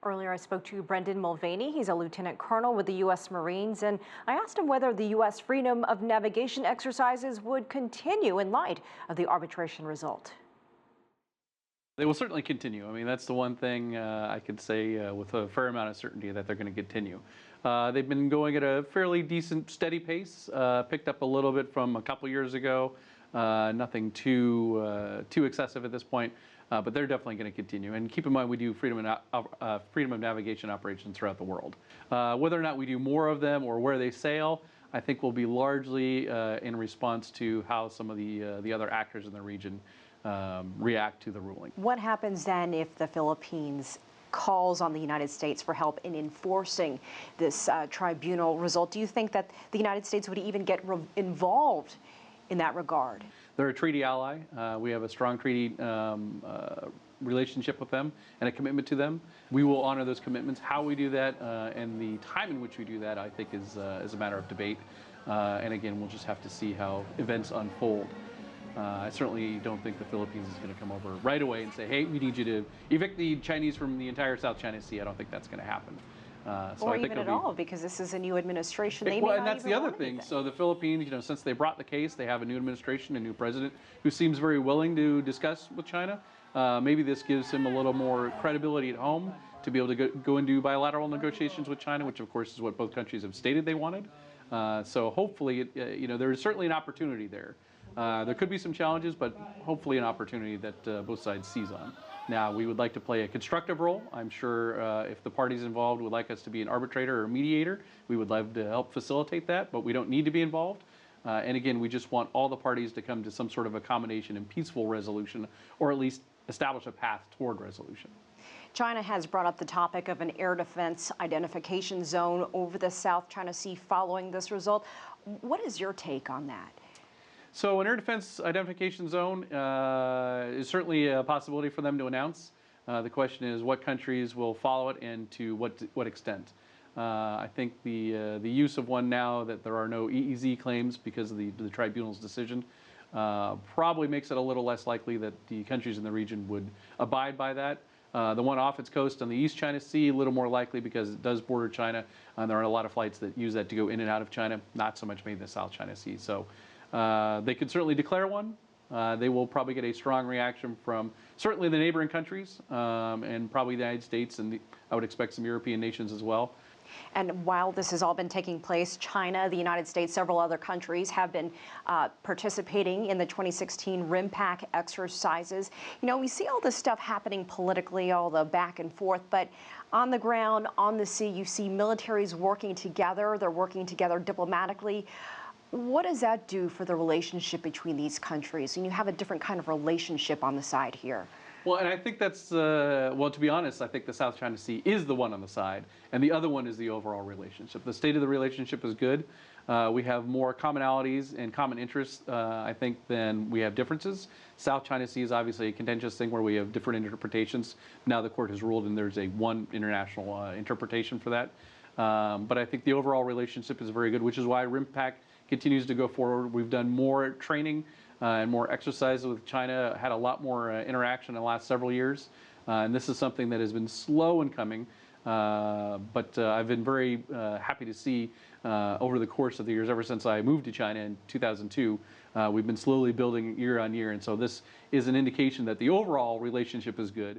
Earlier, I spoke to Brendan Mulvaney. He's a lieutenant colonel with the U.S. Marines, and I asked him whether the U.S. freedom of navigation exercises would continue in light of the arbitration result. They will certainly continue. I mean, that's the one thing I could say with a fair amount of certainty that they're going to continue. They've been going at a fairly decent, steady pace, picked up a little bit from a couple years ago. Nothing too excessive at this point, but they're definitely going to continue. And keep in mind, we do freedom of navigation operations throughout the world. Whether or not we do more of them or where they sail, I think will be largely in response to how some of the other actors in the region react to the ruling. What happens then if the Philippines calls on the United States for help in enforcing this tribunal result? Do you think that the United States would even get involved in that regard? They're a treaty ally. We have a strong treaty relationship with them and a commitment to them. We will honor those commitments. How we do that and the time in which we do that, I think, is a matter of debate. And again, we'll just have to see how events unfold. I certainly don't think the Philippines is going to come over right away and say, hey, we need you to evict the Chinese from the entire South China Sea. I don't think that's going to happen. Or even at all, because this is a new administration. They well, and that's the other thing. So the Philippines, since they brought the case, they have a new administration, a new president who seems very willing to discuss with China. Maybe this gives him a little more credibility at home to be able to go and do bilateral negotiations with China, which of course is what both countries have stated they wanted. So hopefully, there is certainly an opportunity there. There could be some challenges, but hopefully an opportunity that both sides seize on. Now, we would like to play a constructive role. I'm sure if the parties involved would like us to be an arbitrator or mediator, we would love to help facilitate that, but we don't need to be involved. And again, we just want all the parties to come to some sort of accommodation and peaceful resolution, or at least establish a path toward resolution. China has brought up the topic of an air defense identification zone over the South China Sea following this result. What is your take on that? So an air defense identification zone is certainly a possibility for them to announce. The question is what countries will follow it and to what extent. I think the use of one now that there are no EEZ claims because of the tribunal's decision probably makes it a little less likely that the countries in the region would abide by that. The one off its coast on the East China Sea, a little more likely because it does border China, and there are a lot of flights that use that to go in and out of China, not so much maybe the South China Sea. So they could certainly declare one. They will probably get a strong reaction from certainly the neighboring countries and probably the United States, and I would expect some European nations as well. And while this has all been taking place, China, the United States, several other countries have been participating in the 2016 RIMPAC exercises. We see all this stuff happening politically, all the back and forth, but on the ground, on the sea, you see militaries working together. They're working together diplomatically. What does that do for the relationship between these countries? And you have a different kind of relationship on the side here. Well, and I think that's, well, to be honest, I think the South China Sea is the one on the side, and the other one is the overall relationship. The state of the relationship is good. We have more commonalities and common interests, I think, than we have differences. South China Sea is obviously a contentious thing where we have different interpretations. Now the court has ruled and there's one international interpretation for that. But I think the overall relationship is very good, which is why RIMPAC continues to go forward. We've done more training and more exercise with China, had a lot more interaction in the last several years. And this is something that has been slow in coming, but I've been very happy to see over the course of the years, ever since I moved to China in 2002, we've been slowly building year on year. And so this is an indication that the overall relationship is good.